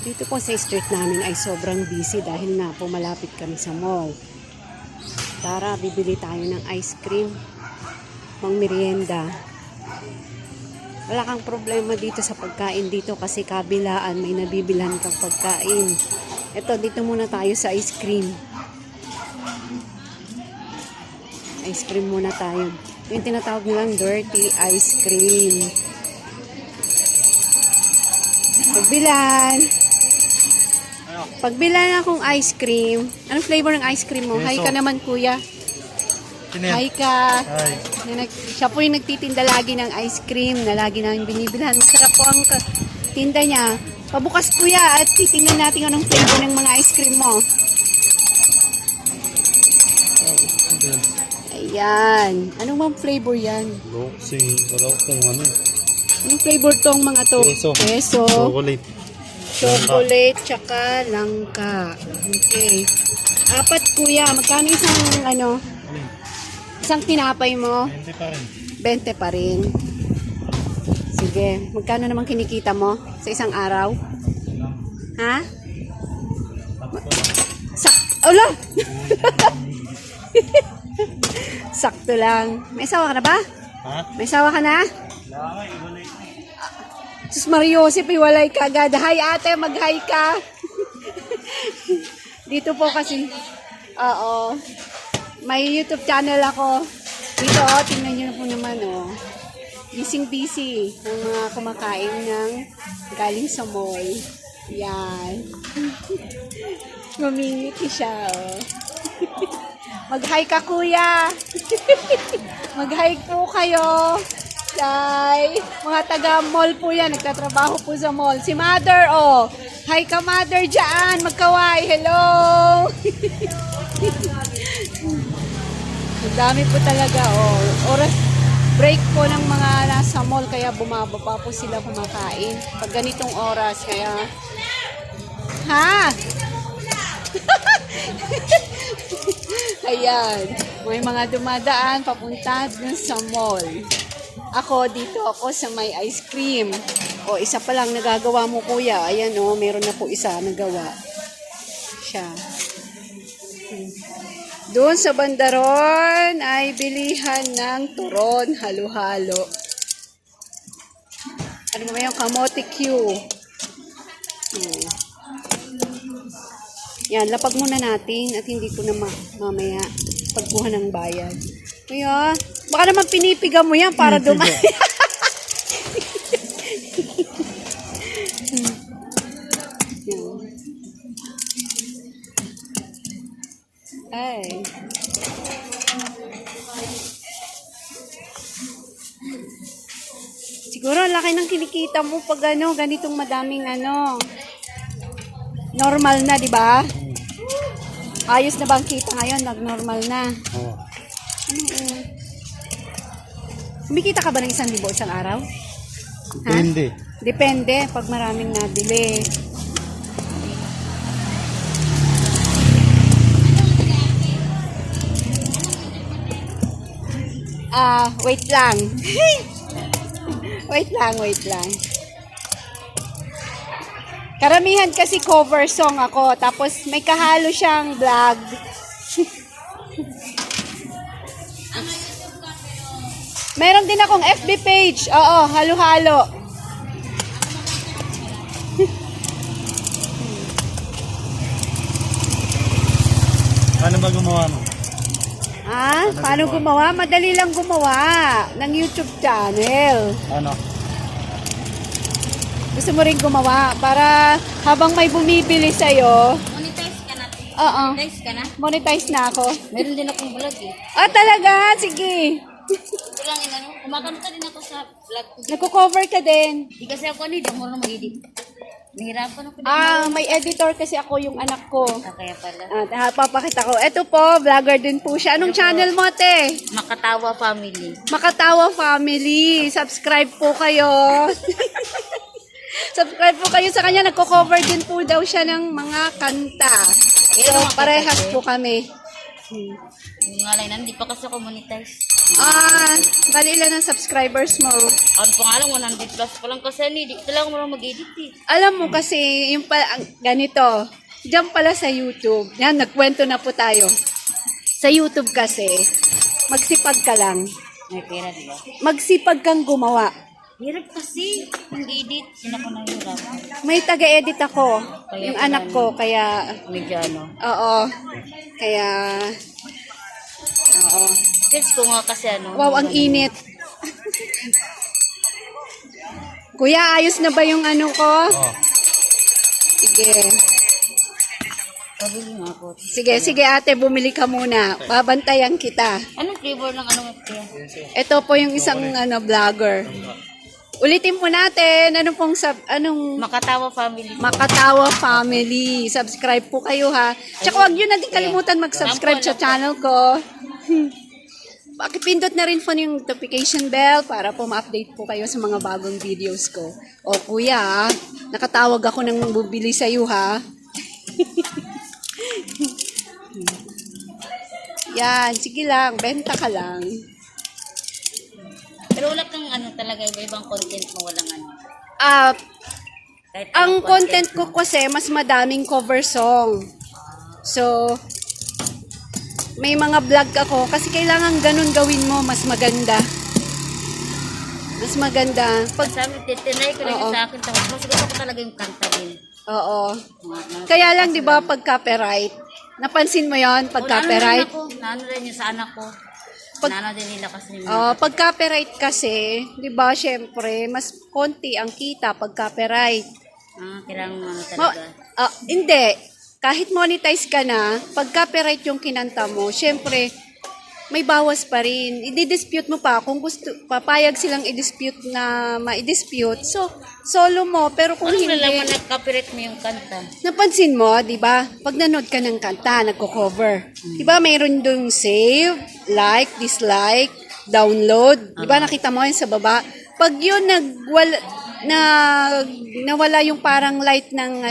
Dito po sa street namin ay sobrang busy dahil nga po malapit kami sa mall. Tara, bibili tayo ng ice cream, pang merienda. Wala kang problema dito sa pagkain dito kasi kabilaan may nabibilhan kang pagkain. Ito, dito muna tayo sa ice cream. Ice cream muna tayo. Yung tinatawag nilang dirty ice cream. Pagbilan akong ice cream. Anong flavor ng ice cream mo? Hi ka naman, kuya. Hi ka. Siya po yung nagtitinda lagi ng ice cream na lagi namin binibilhan. Masarap po ang tinda niya. Pabukas, kuya, at titingnan natin anong flavor ng mga ice cream mo. Ayan. Anong bang flavor yan? Anong flavor tong mga to? Queso. Chocolate, tsaka langka. Okay. 4, kuya. Magkano isang tinapay mo? 20 pa rin. Sige. Magkano naman kinikita mo sa isang araw? Ha? Ala! Sakto lang. May asawa ka na ba? Ha? May asawa ka na? Sus Mariosip, iwalay ka agad. Hi ate, mag-hi ka. Dito po kasi, may YouTube channel ako. Dito, tingnan nyo po naman, Busy ng mga kumakain ng galing sa mall. Yan. Mamingiti siya, Mag-hi ka, kuya. Mag-hi po kayo. Mga taga-mall po yan. Nagtatrabaho po sa mall. Si mother, Hi ka, mother, dyan. Magkaway. Hello. Ang dami po talaga, Oras, break po ng mga nasa mall. Kaya bumababa po sila kumakain. Pag ganitong oras, kaya... Ha? Ayan. May mga dumadaan papunta dun sa mall. Dito ako sa may ice cream. Isa pa lang nagagawa mo, kuya. Ayan, meron na po isa nagawa. Siya. Doon sa bandaron ay bilihan ng turon, halo-halo. Ano ba yung kamote Q? Yan, lapag muna natin at hindi ko na mamaya pagkuha ng bayad. Kuya, baka naman pinipiga mo yan para dumaya. Ay. Siguro laki ng kinikita mo pag ganitong madaming normal na, di ba? Ayos na bang kita ngayon? Nag-normal na. Kumikita ka ba ng 1,000 isang araw? Depende. Depende pag maraming nabili. Wait lang. Wait lang. Karamihan kasi cover song ako. Tapos may kahalo siyang vlog. Meron din akong FB page. Halo-halo. Paano ba gumawa mo? Paano gumawa? Madali lang gumawa ng YouTube channel. Ano? Gusto mo rin gumawa para habang may bumibili sa'yo. Monetize ka na? Oo. Monetize ka na? Monetize na ako. Meron din akong vlog Talaga? Sige. Ito lang kumakanta din ako sa vlog ko. Nagko-cover ka din. Di kasi ako di mo na mag-edit. Nahirapan ako. May editor kasi ako yung anak ko. Kaya pala. Papakita ko. Ito po, vlogger din po siya. Anong channel mo, te? Makatawa Family. Makatawa Family. Subscribe po kayo. Subscribe po kayo sa kanya. Nagko-cover din po daw siya ng mga kanta. So, parehas po kami. Yung nga lang, hindi pa kasi ako monetize. Bali ilan ang subscribers mo? Ano pa nga lang, 100 plus pa lang kasi di ko lang marunong mag-edit eh. Alam mo kasi, yung ganito, diyan pala sa YouTube, yan, nagkwento na po tayo. Sa YouTube kasi, magsipag ka lang. May pera, di ba? Magsipag kang gumawa. Hirap kasi, mag-edit. Sino ko nahihirap? May taga-edit ako, yung anak ko, kaya, Medyo ano. oo, kaya, oo. Kids ko nga kasi ano. Wow, ang init. Kuya, ayos na ba yung ano ko? Oh. Sige. Pabili nga ako. Sige ate, bumili ka muna. Babantayan kita. Anong flavor ng ano kaya? Ito po yung isang vlogger. Ulitin po natin, anong Makatawa family. Makatawa Family. Subscribe po kayo ha. Tsaka huwag nyo na din kalimutan mag-subscribe sa channel ko. Pakipindot na rin po yung notification bell para po ma-update po kayo sa mga bagong videos ko. O kuya, nakatawag ako ng bubili sa iyo ha. Yan, sige lang, benta ka lang. Pero wala kang ano talaga, iba-ibang content mo, walang ano. Ang Kahit anong content ko kasi mas madaming cover song. So, may mga vlog ako kasi kailangan ganun gawin mo, mas maganda. Mas maganda. Pag, Sa amin, titinay ko rin Oo. sa akin. Tapos mas gusto ko talaga yung kanta din. oo. Kaya lang, di ba, pag copyright, napansin mo yon pag copyright? Naano rin yung sa anak ko. Pag- Naano din nila kasi. Pag copyright kasi, di ba, syempre, mas konti ang kita pag copyright. Kailangan ano talaga. Hindi. Kahit monetize ka na, pag copyright yung kinanta mo, syempre, may bawas pa rin. I-dispute mo pa. Kung gusto, papayag silang i-dispute na ma-dispute. So, solo mo. Pero kung Ano hindi, nalaman na copyright mo yung kanta? napansin mo, di ba? Pag nanood ka ng kanta, nagko-cover. Di ba, mayroon dong save, like, dislike, download. Di ba, nakita mo yun sa baba? Pag yun nawala yung parang light ng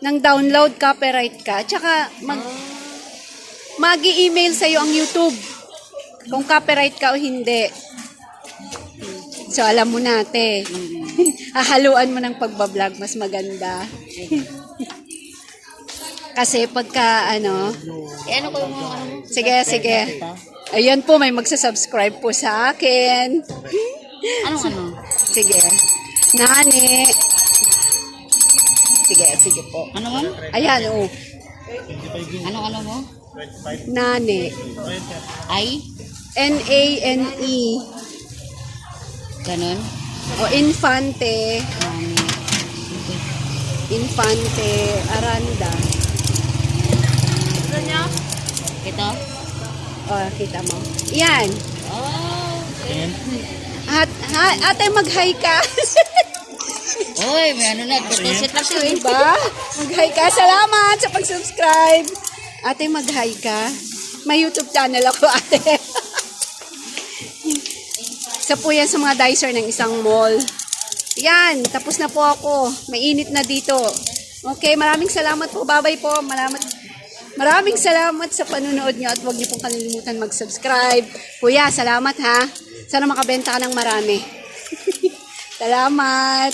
ng download, copyright ka. Tsaka, mag-i-email sa'yo ang YouTube kung copyright ka o hindi. So, alam mo natin. Hahaluan mo ng pagbablog, mas maganda. Kasi pagka, Ano ko yung mga ano mo? sige. Ayan po, may magsasubscribe po sa akin. Anong ano? Sige. Nani. Sige po. Ano mo? Ayan, oh. Anong ano mo? Nani. Ay? N-A-N-E. Ganon? O Infante. Mami. Infante Aranda. Ano niya? Ito? O, kita mo. Yan. Oh, okay. Ate, mag-hi ka. Uy, may ano na. Tutusit lang siya. Diba? Mag-hi ka. Salamat sa pag-subscribe. Ate, mag-hi ka. May YouTube channel ako, ate. Isa po yan sa mga dicer ng isang mall. Yan, tapos na po ako. Mainit na dito. Okay, maraming salamat po. Bye-bye po. Maraming salamat sa panunood nyo at huwag niyo pong kalilimutan mag-subscribe. Kuya, salamat ha. Sana makabenta ka ng marami. Salamat.